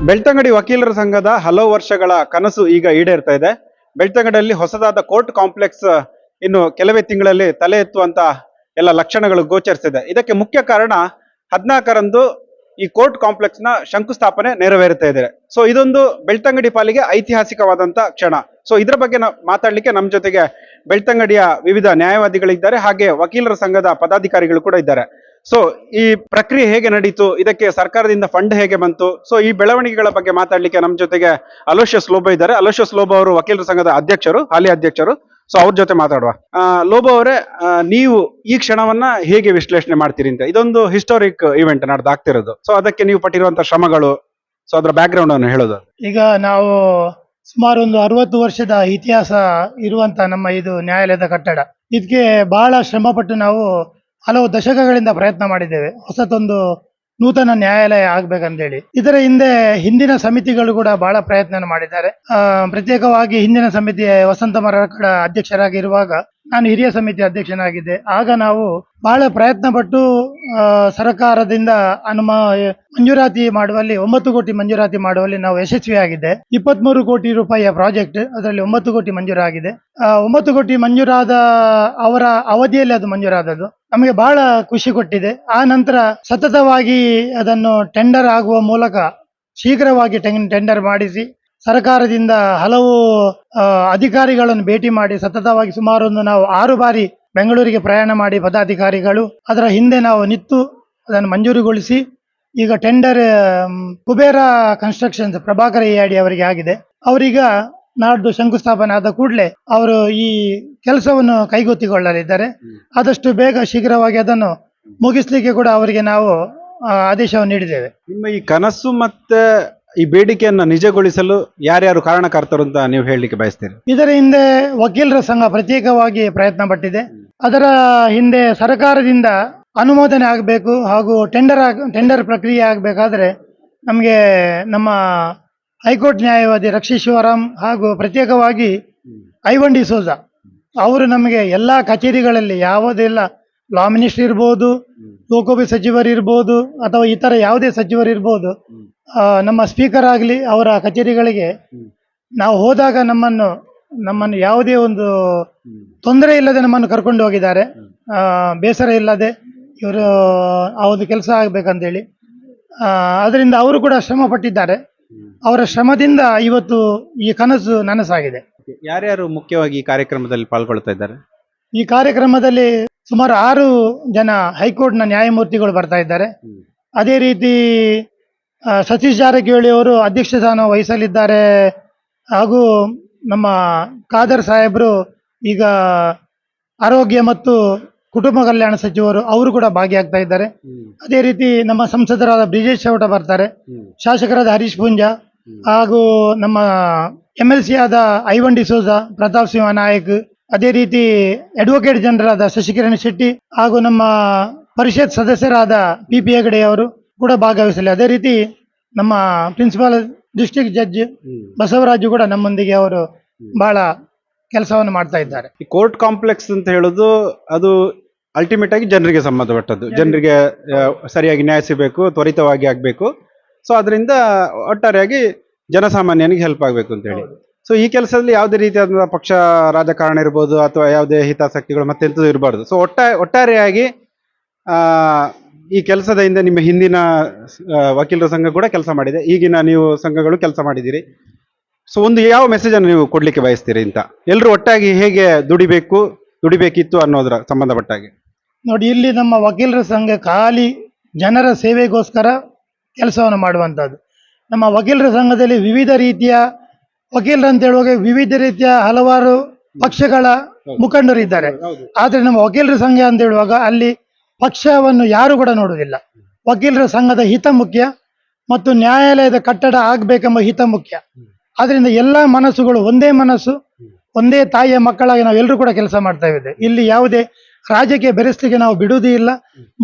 ಬೆಳ್ತಂಗಡಿ ವಕೀಲರ ಸಂಘದ ಹಲವು ವರ್ಷಗಳ ಕನಸು ಈಗ ಈಡೇರ್ತಾ ಇದೆ. ಬೆಳ್ತಂಗಡಿಯಲ್ಲಿ ಹೊಸದಾದ ಕೋರ್ಟ್ ಕಾಂಪ್ಲೆಕ್ಸ್ ಇನ್ನು ಕೆಲವೇ ತಿಂಗಳಲ್ಲಿ ತಲೆ ಎತ್ತುವಂತ ಎಲ್ಲ ಲಕ್ಷಣಗಳು ಗೋಚರಿಸಿದೆ. ಇದಕ್ಕೆ ಮುಖ್ಯ ಕಾರಣ 14ರಂದು ಈ ಕೋರ್ಟ್ ಕಾಂಪ್ಲೆಕ್ಸ್ ನ ಶಂಕುಸ್ಥಾಪನೆ ನೆರವೇರುತ್ತಾ ಇದೆ. ಸೊ ಇದೊಂದು ಬೆಳ್ತಂಗಡಿ ಪಾಲಿಗೆ ಐತಿಹಾಸಿಕವಾದಂತ ಕ್ಷಣ. ಸೊ ಇದರ ಬಗ್ಗೆ ಮಾತಾಡ್ಲಿಕ್ಕೆ ನಮ್ಮ ಜೊತೆಗೆ ಬೆಳ್ತಂಗಡಿಯ ವಿವಿಧ ನ್ಯಾಯವಾದಿಗಳಿದ್ದಾರೆ, ಹಾಗೆ ವಕೀಲರ ಸಂಘದ ಪದಾಧಿಕಾರಿಗಳು ಕೂಡ ಇದ್ದಾರೆ. ಸೊ ಈ ಪ್ರಕ್ರಿಯೆ ಹೇಗೆ ನಡೀತು, ಇದಕ್ಕೆ ಸರ್ಕಾರದಿಂದ ಫಂಡ್ ಹೇಗೆ ಬಂತು, ಸೊ ಈ ಬೆಳವಣಿಗೆಗಳ ಬಗ್ಗೆ ಮಾತಾಡ್ಲಿಕ್ಕೆ ನಮ್ಮ ಜೊತೆಗೆ ಅಲೋಷಿಯಸ್ ಲೋಬೋ ಇದ್ದಾರೆ. ಅಲೋಷಿಯಸ್ ಲೋಬೋ ಅವರು ವಕೀಲರ ಸಂಘದ ಅಧ್ಯಕ್ಷರು, ಹಾಲಿ ಅಧ್ಯಕ್ಷರು. ಸೊ ಅವ್ರ ಜೊತೆ ಮಾತಾಡುವ. ಲೋಬೋ ಅವರೇ, ನೀವು ಈ ಕ್ಷಣವನ್ನ ಹೇಗೆ ವಿಶ್ಲೇಷಣೆ ಮಾಡ್ತೀರಿ ಅಂತ? ಇದೊಂದು ಹಿಸ್ಟಾರಿಕ್ ಇವೆಂಟ್ ನಡೆದಾಗ್ತಿರೋದು. ಸೊ ಅದಕ್ಕೆ ನೀವು ಪಟ್ಟಿರುವಂತಹ ಶ್ರಮಗಳು, ಸೊ ಅದರ ಬ್ಯಾಕ್ ಗ್ರೌಂಡ್ ಅನ್ನು ಹೇಳೋದು. ಈಗ ನಾವು ಸುಮಾರು ಒಂದು 60 ವರ್ಷದ ಇತಿಹಾಸ ಇರುವಂತ ನಮ್ಮ ಇದು ನ್ಯಾಯಾಲಯದ ಕಟ್ಟಡ. ಇದಕ್ಕೆ ಬಹಳ ಶ್ರಮಪಟ್ಟು ನಾವು ಹಲವು ದಶಕಗಳಿಂದ ಪ್ರಯತ್ನ ಮಾಡಿದ್ದೇವೆ, ಹೊಸತೊಂದು ನೂತನ ನ್ಯಾಯಾಲಯ ಆಗ್ಬೇಕಂತೇಳಿ. ಇದರ ಹಿಂದಿನ ಸಮಿತಿಗಳು ಕೂಡ ಬಹಳ ಪ್ರಯತ್ನ ಮಾಡಿದ್ದಾರೆ. ಪ್ರತ್ಯೇಕವಾಗಿ ಹಿಂದಿನ ಸಮಿತಿ ವಸಂತ ಮರಕಡ ಅಧ್ಯಕ್ಷರಾಗಿರುವಾಗ ನಾನು ಹಿರಿಯ ಸಮಿತಿ ಅಧ್ಯಕ್ಷನಾಗಿದ್ದೆ. ಆಗ ನಾವು ಬಹಳ ಪ್ರಯತ್ನ ಪಟ್ಟು ಸರ್ಕಾರದಿಂದ ಮಂಜೂರಾತಿ ಮಾಡುವಲ್ಲಿ 9 ಕೋಟಿ ಮಂಜೂರಾತಿ ಮಾಡುವಲ್ಲಿ ನಾವು ಯಶಸ್ವಿಯಾಗಿದ್ದೆ. 23 ಕೋಟಿ ರೂಪಾಯಿಯ ಪ್ರಾಜೆಕ್ಟ್, ಅದರಲ್ಲಿ 9 ಕೋಟಿ ಮಂಜೂರಾಗಿದೆ. 9 ಕೋಟಿ ಮಂಜೂರಾದ ಅವರ ಅವಧಿಯಲ್ಲಿ ಅದು ಮಂಜೂರಾದದ್ದು ನಮಗೆ ಬಹಳ ಖುಷಿ ಕೊಟ್ಟಿದೆ. ಆ ನಂತರ ಸತತವಾಗಿ ಅದನ್ನು ಟೆಂಡರ್ ಆಗುವ ಮೂಲಕ ಶೀಘ್ರವಾಗಿ ಟೆಂಡರ್ ಮಾಡಿಸಿ ಸರ್ಕಾರದಿಂದ ಹಲವು ಅಧಿಕಾರಿಗಳನ್ನು ಭೇಟಿ ಮಾಡಿ ಸತತವಾಗಿ ಸುಮಾರು ನಾವು 6 ಬಾರಿ ಬೆಂಗಳೂರಿಗೆ ಪ್ರಯಾಣ ಮಾಡಿ ಪದಾಧಿಕಾರಿಗಳು ಅದರ ಹಿಂದೆ ನಾವು ನಿಂತು ಅದನ್ನು ಮಂಜೂರುಗೊಳಿಸಿ ಈಗ ಟೆಂಡರ್ ಕುಬೇರ ಕನ್ಸ್ಟ್ರಕ್ಷನ್ಸ್ ಪ್ರಭಾಕರ ಎಯಾಡಿ ಅವರಿಗೆ ಆಗಿದೆ. ಅವರೀಗ ನಾಡ್ದು ಶಂಕುಸ್ಥಾಪನೆ ಆದ ಕೂಡಲೇ ಅವರು ಈ ಕೆಲಸವನ್ನು ಕೈಗೆತ್ತಿಕೊಳ್ಳಲಿದ್ದಾರೆ. ಆದಷ್ಟು ಬೇಗ ಶೀಘ್ರವಾಗಿ ಅದನ್ನು ಮುಗಿಸ್ಲಿಕ್ಕೆ ಕೂಡ ಅವರಿಗೆ ನಾವು ಆದೇಶವನ್ನು ನೀಡಿದ್ದೇವೆ. ನಿಮ್ಮ ಈ ಕನಸು ಮತ್ತೆ ಈ ಬೇಡಿಕೆಯನ್ನ ನಿಜಗೊಳಿಸಲು ಯಾರ್ಯಾರು ಕಾರಣಕರ್ತರು ಅಂತ ನೀವು ಹೇಳಲಿಕ್ಕೆ ಬಯಸ್ತೀರಿ? ಇದರ ಹಿಂದೆ ವಕೀಲರ ಸಂಘ ಪ್ರತ್ಯೇಕವಾಗಿ ಪ್ರಯತ್ನ ಪಟ್ಟಿದೆ. ಅದರ ಹಿಂದೆ ಸರ್ಕಾರದಿಂದ ಅನುಮೋದನೆ ಆಗಬೇಕು ಹಾಗೂ ಟೆಂಡರ್ ಪ್ರಕ್ರಿಯೆ ಆಗಬೇಕಾದ್ರೆ ನಮಗೆ ನಮ್ಮ ಹೈಕೋರ್ಟ್ ನ್ಯಾಯವಾದಿ ರಕ್ಷಿ ಶಿವರಾಮ್ ಹಾಗೂ ಪ್ರತ್ಯೇಕವಾಗಿ ಐವನ್ ಡಿಸೋಜಾ ಅವರು ನಮಗೆ ಎಲ್ಲ ಕಚೇರಿಗಳಲ್ಲಿ ಯಾವುದೆಲ್ಲ ಲಾ ಮಿನಿಸ್ಟರ್ ಇರ್ಬೋದು, ಲೋಕೋಪಯೋಗಿ ಸಚಿವರು ಇರ್ಬೋದು, ಅಥವಾ ಇತರ ಯಾವುದೇ ಸಚಿವರು ಇರ್ಬೋದು, ನಮ್ಮ ಸ್ಪೀಕರ್ ಆಗಲಿ ಅವರ ಕಚೇರಿಗಳಿಗೆ ನಾವು ಹೋದಾಗ ನಮ್ಮನ್ನು ಯಾವುದೇ ಒಂದು ತೊಂದರೆ ಇಲ್ಲದೆ ನಮ್ಮನ್ನು ಕರ್ಕೊಂಡು ಹೋಗಿದ್ದಾರೆ. ಬೇಸರ ಇಲ್ಲದೆ ಇವರು ಆ ಒಂದು ಕೆಲಸ ಆಗ್ಬೇಕಂತೇಳಿ ಅದರಿಂದ ಅವರು ಕೂಡ ಶ್ರಮ ಪಟ್ಟಿದ್ದಾರೆ. ಅವರ ಶ್ರಮದಿಂದ ಇವತ್ತು ಈ ಕನಸು ನನಸಾಗಿದೆ. ಯಾರ್ಯಾರು ಮುಖ್ಯವಾಗಿ ಈ ಕಾರ್ಯಕ್ರಮದಲ್ಲಿ ಪಾಲ್ಗೊಳ್ತಾ ಇದ್ದಾರೆ? ಈ ಕಾರ್ಯಕ್ರಮದಲ್ಲಿ ಸುಮಾರು 6 ಜನ ಹೈಕೋರ್ಟ್ನ ನ್ಯಾಯಮೂರ್ತಿಗಳು ಬರ್ತಾ ಇದ್ದಾರೆ. ಅದೇ ರೀತಿ ಸತೀಶ್ ಜಾರಕಿಹೊಳಿ ಅವರು ಅಧ್ಯಕ್ಷ ಸ್ಥಾನ ವಹಿಸಲಿದ್ದಾರೆ. ಹಾಗೂ ನಮ್ಮ ಖಾದರ್ ಸಾಹೇಬರು ಈಗ ಆರೋಗ್ಯ ಮತ್ತು ಕುಟುಂಬ ಕಲ್ಯಾಣ ಸಚಿವರು, ಅವರು ಕೂಡ ಭಾಗಿಯಾಗ್ತಾ ಇದ್ದಾರೆ. ಅದೇ ರೀತಿ ನಮ್ಮ ಸಂಸದರಾದ ಬ್ರಿಜೇಶ್ ಚೌಟ ಬರ್ತಾರೆ, ಶಾಸಕರಾದ ಹರೀಶ್ ಪೂಂಜಾ, ಹಾಗೂ ನಮ್ಮ MLC ಆದ ಐವನ್ ಡಿಸೋಜಾ, ಪ್ರತಾಪ್ ಸಿಂಹ ನಾಯಕ್, ಅದೇ ರೀತಿ ಅಡ್ವೊಕೇಟ್ ಜನರಲ್ ಆದ ಶಶಿಕಿರಣ್ ಶೆಟ್ಟಿ, ಹಾಗೂ ನಮ್ಮ ಪರಿಷತ್ ಸದಸ್ಯರಾದ PP ಹೆಗಡೆ ಅವರು ಕೂಡ ಭಾಗವಹಿಸಲಿ. ಅದೇ ರೀತಿ ನಮ್ಮ ಪ್ರಿನ್ಸಿಪಾಲ್ ಡಿಸ್ಟ್ರಿಕ್ಟ್ ಜಡ್ಜ್ ಬಸವರಾಜು ಕೂಡ ನಮ್ಮೊಂದಿಗೆ ಅವರು ಬಹಳ ಕೆಲಸವನ್ನು ಮಾಡ್ತಾ ಇದ್ದಾರೆ. ಈ ಕೋರ್ಟ್ ಕಾಂಪ್ಲೆಕ್ಸ್ ಅಂತ ಹೇಳೋದು ಅದು ಅಲ್ಟಿಮೇಟ್ ಆಗಿ ಜನರಿಗೆ ಸಂಬಂಧಪಟ್ಟದ್ದು. ಜನರಿಗೆ ಸರಿಯಾಗಿ ನ್ಯಾಯ ಸಿಗಬೇಕು, ತ್ವರಿತವಾಗಿ ಆಗಬೇಕು. ಸೊ ಅದರಿಂದ ಒಟ್ಟಾರೆಯಾಗಿ ಜನಸಾಮಾನ್ಯನಿಗೆ ಹೆಲ್ಪ್ ಆಗಬೇಕು ಅಂತ ಹೇಳಿ. ಸೊ ಈ ಕೆಲಸದಲ್ಲಿ ಯಾವುದೇ ರೀತಿಯಾದ ಪಕ್ಷ ರಾಜಕಾರಣ ಇರ್ಬೋದು ಅಥವಾ ಯಾವುದೇ ಹಿತಾಸಕ್ತಿಗಳು ಮತ್ತೆಂಥದ್ದು ಇರಬಾರ್ದು. ಸೊ ಒಟ್ಟಾರೆಯಾಗಿ ಈ ಕೆಲಸದ ಹಿಂದೆ ನಿಮ್ಮ ಹಿಂದಿನ ವಕೀಲರ ಸಂಘ ಕೂಡ ಕೆಲಸ ಮಾಡಿದೆ, ಈಗಿನ ನೀವು ಸಂಘಗಳು ಕೆಲಸ ಮಾಡಿದ್ದೀರಿ. ಸೊ ಒಂದು ಯಾವ ಮೆಸೇಜ್ ಅನ್ನು ನೀವು ಕೊಡ್ಲಿಕ್ಕೆ ಬಯಸ್ತೀರಿ ಅಂತ? ಎಲ್ಲರೂ ಒಟ್ಟಾಗಿ ಹೇಗೆ ದುಡಿಬೇಕಿತ್ತು ಅನ್ನೋದ್ರ ಸಂಬಂಧಪಟ್ಟಾಗಿ ನೋಡಿ, ಇಲ್ಲಿ ನಮ್ಮ ವಕೀಲರ ಸಂಘ ಖಾಲಿ ಜನರ ಸೇವೆಗೋಸ್ಕರ ಕೆಲಸವನ್ನು ಮಾಡುವಂಥದ್ದು. ನಮ್ಮ ವಕೀಲರ ಸಂಘದಲ್ಲಿ ವಿವಿಧ ರೀತಿಯ ವಕೀಲರು ಅಂತ ಹೇಳುವಾಗ ವಿವಿಧ ರೀತಿಯ ಹಲವಾರು ಪಕ್ಷಗಳ ಮುಖಂಡರು ಇದ್ದಾರೆ. ಆದರೆ ನಮ್ಮ ವಕೀಲರ ಸಂಘ ಅಂತ ಹೇಳುವಾಗ ಅಲ್ಲಿ ಪಕ್ಷವನ್ನು ಯಾರು ಕೂಡ ನೋಡುವುದಿಲ್ಲ. ವಕೀಲರ ಸಂಘದ ಹಿತ ಮುಖ್ಯ ಮತ್ತು ನ್ಯಾಯಾಲಯದ ಕಟ್ಟಡ ಆಗಬೇಕೆಂಬ ಹಿತ ಮುಖ್ಯ. ಆದ್ರಿಂದ ಎಲ್ಲ ಮನಸ್ಸುಗಳು ಒಂದೇ ಮನಸ್ಸು, ಒಂದೇ ತಾಯಿಯ ಮಕ್ಕಳಾಗಿ ನಾವೆಲ್ಲರೂ ಕೂಡ ಕೆಲಸ ಮಾಡ್ತಾ ಇದ್ದೇವೆ. ಇಲ್ಲಿ ಯಾವುದೇ ರಾಜ್ಯಕ್ಕೆ ಬೆರೆಸಲಿಕ್ಕೆ ನಾವು ಬಿಡುವುದೇ ಇಲ್ಲ,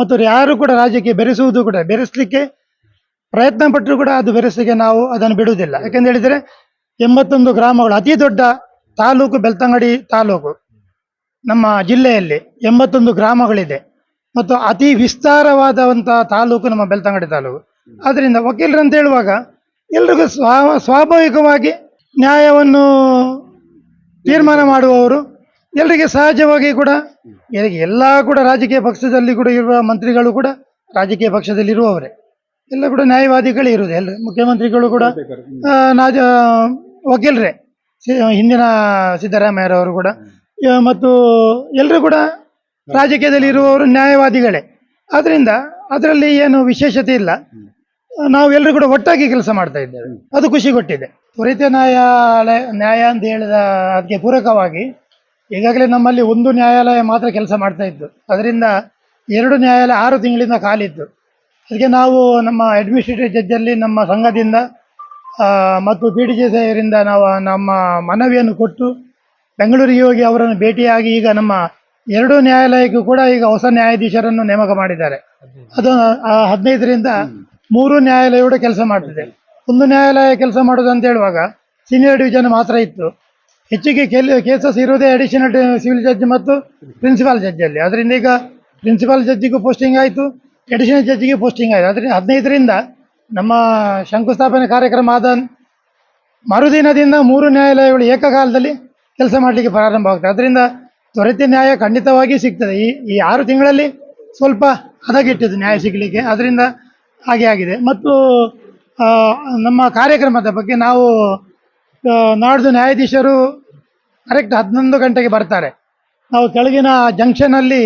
ಮತ್ತು ಯಾರು ಕೂಡ ರಾಜ್ಯಕ್ಕೆ ಬೆರೆಸುವುದು ಕೂಡ, ಬೆರೆಸಲಿಕ್ಕೆ ಪ್ರಯತ್ನ ಪಟ್ಟರು ಕೂಡ ಅದು ಬೆರೆಸಲಿಕ್ಕೆ ನಾವು ಅದನ್ನು ಬಿಡುವುದಿಲ್ಲ. ಯಾಕೆಂತ ಹೇಳಿದರೆ 81 ಗ್ರಾಮಗಳು, ಅತಿ ದೊಡ್ಡ ತಾಲೂಕು ಬೆಳ್ತಂಗಡಿ ತಾಲೂಕು. ನಮ್ಮ ಜಿಲ್ಲೆಯಲ್ಲಿ 81 ಗ್ರಾಮಗಳಿದೆ ಮತ್ತು ಅತಿ ವಿಸ್ತಾರವಾದಂತಹ ತಾಲೂಕು ನಮ್ಮ ಬೆಳ್ತಂಗಡಿ ತಾಲೂಕು. ಆದ್ರಿಂದ ವಕೀಲರು ಅಂತ ಹೇಳುವಾಗ ಎಲ್ರಿಗೂ ಸ್ವಾಭಾವಿಕವಾಗಿ ನ್ಯಾಯವನ್ನು ತೀರ್ಮಾನ ಮಾಡುವವರು, ಎಲ್ಲರಿಗೆ ಸಹಜವಾಗಿ ಕೂಡ ಎಲ್ಲ ಕೂಡ ರಾಜಕೀಯ ಪಕ್ಷದಲ್ಲಿ ಕೂಡ ಇರುವ ಮಂತ್ರಿಗಳು ಕೂಡ ರಾಜಕೀಯ ಪಕ್ಷದಲ್ಲಿ ಇರುವವರೇ, ಎಲ್ಲ ಕೂಡ ನ್ಯಾಯವಾದಿಗಳೇ ಇರುವುದು. ಎಲ್ಲ ಮುಖ್ಯಮಂತ್ರಿಗಳು ಕೂಡ ವಕೀಲರೇ, ಹಿಂದಿನ ಸಿದ್ದರಾಮಯ್ಯರವರು ಕೂಡ ಮತ್ತು ಎಲ್ಲರೂ ಕೂಡ ರಾಜಕೀಯದಲ್ಲಿ ಇರುವವರು ನ್ಯಾಯವಾದಿಗಳೇ. ಆದ್ರಿಂದ ಅದರಲ್ಲಿ ಏನು ವಿಶೇಷತೆ ಇಲ್ಲ. ನಾವು ಎಲ್ಲರೂ ಕೂಡ ಒಟ್ಟಾಗಿ ಕೆಲಸ ಮಾಡ್ತಾ ಇದ್ದೇವೆ, ಅದು ಖುಷಿ ಕೊಟ್ಟಿದೆ. ತ್ವರಿತ ನ್ಯಾಯ ಅಂತ ಹೇಳಿದ ಅದಕ್ಕೆ ಪೂರಕವಾಗಿ ಈಗಾಗಲೇ ನಮ್ಮಲ್ಲಿ ಒಂದು ನ್ಯಾಯಾಲಯ ಮಾತ್ರ ಕೆಲಸ ಮಾಡ್ತಾ ಇತ್ತು. ಅದರಿಂದ 2 ನ್ಯಾಯಾಲಯ 6 ತಿಂಗಳಿಂದ ಖಾಲಿತ್ತು. ಅದಕ್ಕೆ ನಾವು ನಮ್ಮ ಅಡ್ಮಿನಿಸ್ಟ್ರೇಟಿವ್ ಜಡ್ಜಲ್ಲಿ ನಮ್ಮ ಸಂಘದಿಂದ ಮತ್ತು PDJC ಅವರಿಂದ ನಾವು ನಮ್ಮ ಮನವಿಯನ್ನು ಕೊಟ್ಟು ಬೆಂಗಳೂರಿಗೆ ಹೋಗಿ ಅವರನ್ನು ಭೇಟಿಯಾಗಿ ಈಗ ನಮ್ಮ 2 ನ್ಯಾಯಾಲಯಕ್ಕೂ ಕೂಡ ಈಗ ಹೊಸ ನ್ಯಾಯಾಧೀಶರನ್ನು ನೇಮಕ ಮಾಡಿದ್ದಾರೆ. ಅದು 15ರಿಂದ 3 ನ್ಯಾಯಾಲಯ ಕೂಡ ಕೆಲಸ ಮಾಡ್ತಿದೆ. ಒಂದು ನ್ಯಾಯಾಲಯ ಕೆಲಸ ಮಾಡೋದು ಅಂತ ಹೇಳುವಾಗ ಸೀನಿಯರ್ ಡಿವಿಷನ್ ಮಾತ್ರ ಇತ್ತು. ಹೆಚ್ಚಿಗೆ ಕೇಸಸ್ ಇರೋದೇ ಅಡಿಷನಲ್ ಸಿವಿಲ್ ಜಡ್ಜ್ ಮತ್ತು ಪ್ರಿನ್ಸಿಪಾಲ್ ಜಡ್ಜಲ್ಲಿ. ಅದರಿಂದ ಈಗ ಪ್ರಿನ್ಸಿಪಾಲ್ ಜಡ್ಜಿಗೂ ಪೋಸ್ಟಿಂಗ್ ಆಯಿತು, ಅಡಿಷನಲ್ ಜಡ್ಜಿಗೆ ಪೋಸ್ಟಿಂಗ್ ಆಯಿತು. ಅದರಿಂದ 15ರಿಂದ ನಮ್ಮ ಶಂಕುಸ್ಥಾಪನೆ ಕಾರ್ಯಕ್ರಮ ಆದ ಮರುದಿನದಿಂದ 3 ನ್ಯಾಯಾಲಯಗಳು ಏಕಕಾಲದಲ್ಲಿ ಕೆಲಸ ಮಾಡಲಿಕ್ಕೆ ಪ್ರಾರಂಭ ಆಗ್ತದೆ. ಅದರಿಂದ ತ್ವರಿತ ನ್ಯಾಯ ಖಂಡಿತವಾಗಿ ಸಿಗ್ತದೆ. ಈ 6 ತಿಂಗಳಲ್ಲಿ ಸ್ವಲ್ಪ ಹದಗೆಟ್ಟಿದ್ದು ನ್ಯಾಯ ಸಿಗಲಿಕ್ಕೆ, ಅದರಿಂದ ಹಾಗೆ ಆಗಿದೆ. ಮತ್ತು ನಮ್ಮ ಕಾರ್ಯಕ್ರಮದ ಬಗ್ಗೆ ನಾವು ನಾಡ್ದು ನ್ಯಾಯಾಧೀಶರು ಕರೆಕ್ಟ್ 11 ಗಂಟೆಗೆ ಬರ್ತಾರೆ. ನಾವು ಕೆಳಗಿನ ಜಂಕ್ಷನಲ್ಲಿ